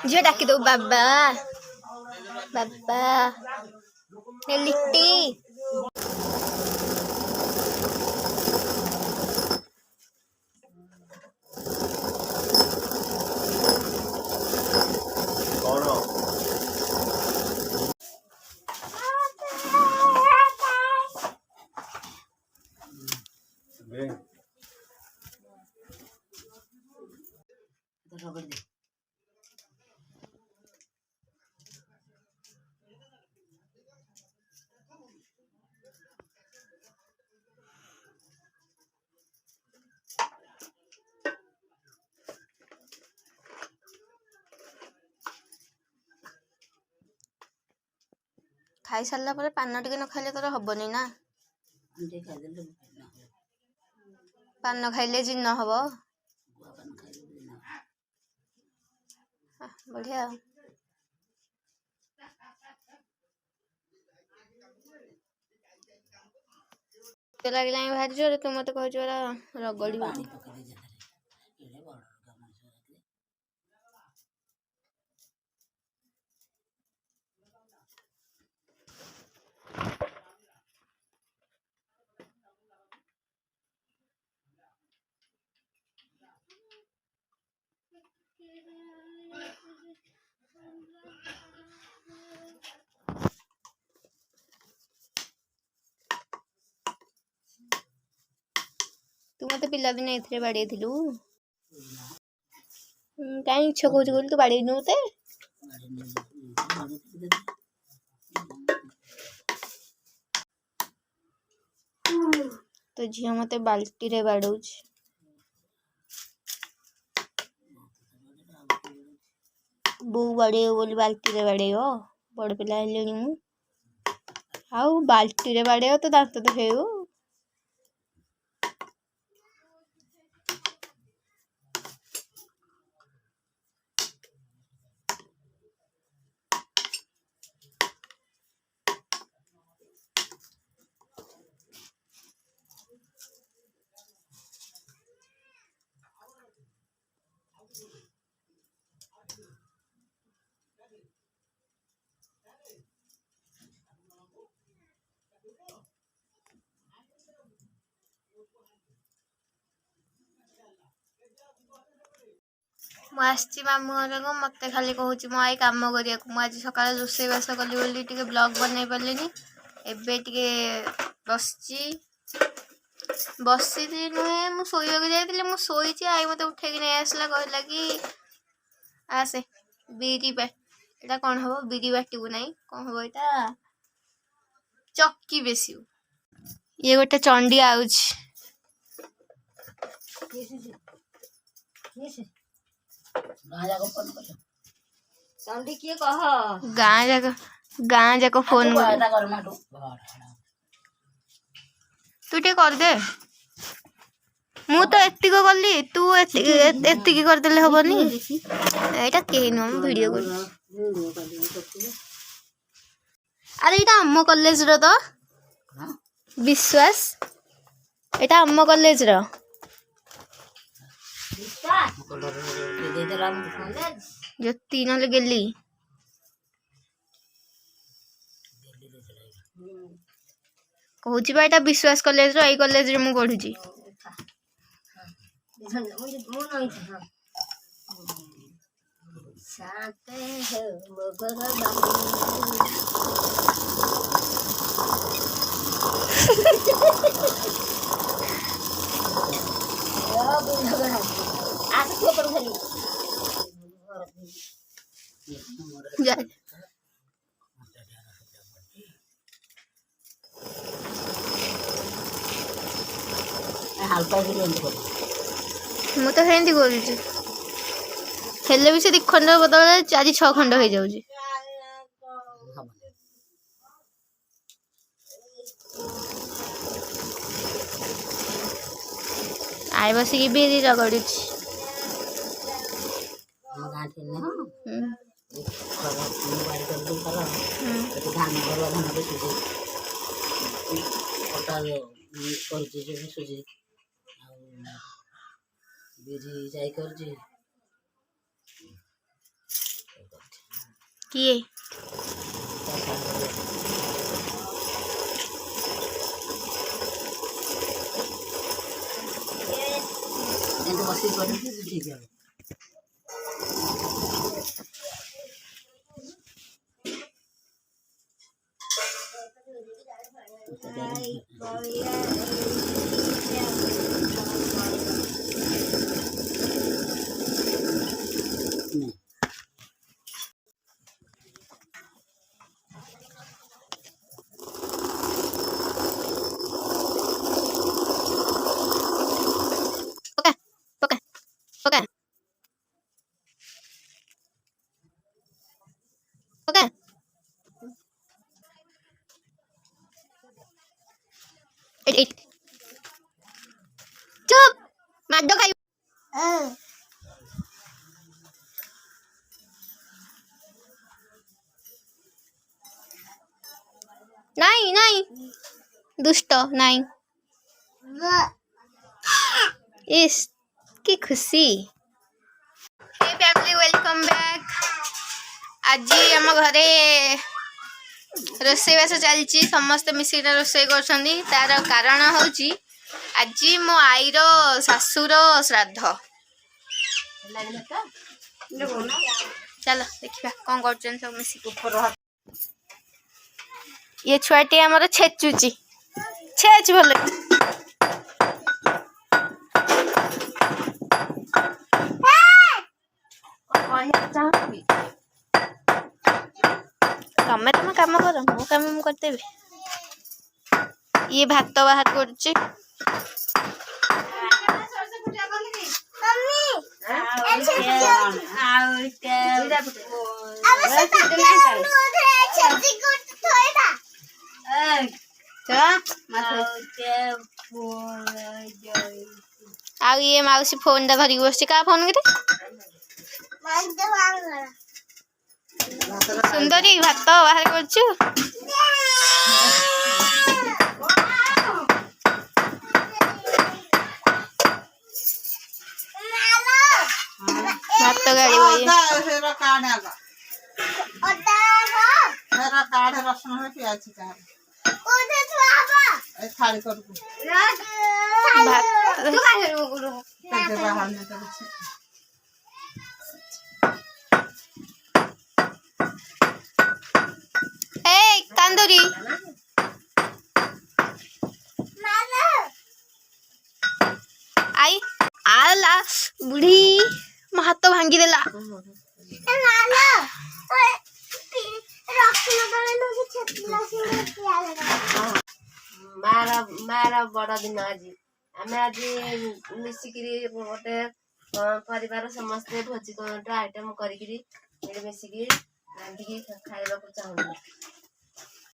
झियो डाकी दो बाबा बाबा लिट्टी खाई सारा पर पान टिके न खाइले तोर हबनी ना पान खाइले जीर्ण हब बढ़िया लगे भारी जोर तू मत कह रगड़ी तू मत पिला दिन ए बाड़े थिलु कहीं इच्छा कौच बोल तू बाड़े नते तो झिया मत बाल्टी रे बाड़ौछ बो बाड़े बोली बाल्टी रे बाड़े बड़ पिला हेलेनी मु आउ बाल्टी रे बाड़े तो दांत तो हेउ मुझे मामू घर को मत खाली कहूँ मो आई कम करा आज सका रोसईबास कली बोली टे ब्लॉग बनई पारे एबे टे बसी नुहे मु शोक जाइए शोची आई मत उठे नहीं आसला कहला कि आसे बिरी बाट कौन हम बिरी बाटू ना कौन हम यहाँ चक्की बेसी ये गोटे चंडी आउच गाँ जाक फोन तू टे कर दे मु तो एतिक कली तू एतिक करदेले हबनी एटा केही न वीडियो कर अरे एटा हम कॉलेज रो तो विश्वास एटा हम कॉलेज रो जो तीन गेली कहूँ एटा विश्वास कॉलेज रो कॉलेज रे मु पढ़ुची मु तो हेंदी करूची हेले भी से दी खंड बदल 4-6 खंड हो जाऊची आए बस की बेरी रगड़ुची ବାଡ଼ି କରିଦେବୁ ତାର ଏଠି ଧାନ ଭଲ ଧାନରେ ସୁଜି ଅଟା କରୁଛି ଯେଉଁ ସୁଜି ଆଉ ବିରି ଯାଇ କରୁଛି କିଏ ଏମିତି ବସିକି କରିକି ଠିକ୍ ହେବ। ପକା ପକା ପକା চুপ মাদ্য খাই নাই নাই দুষ্ট নাই ইস কি খুশি हे फैमिली वेलकम बैक आज आम घरे रोसई बास चलती समस्त मिसिक रोसई कर तार कारण हूँ आज मो आईर शाशुर श्राद्ध चलो देखा कौन कर सब मिसिक ये छुआटी आमर छेचुची छेच भल तमें तुम कम कर मो कम करदेवी ये भात बाहर कर ये मौसी फोन टा धरिक बस क्या फोन के सुंदरी भात बाहर कर भात गाड़ी कांदोरी आई आला बुढ़ी हाथ भांगी देला मार बड़ दिन आज आम आज मिसिक गोटे परिवार समस्ते भोजी आइटम कर मिसिक रांधिकी खाइबा चाहूँ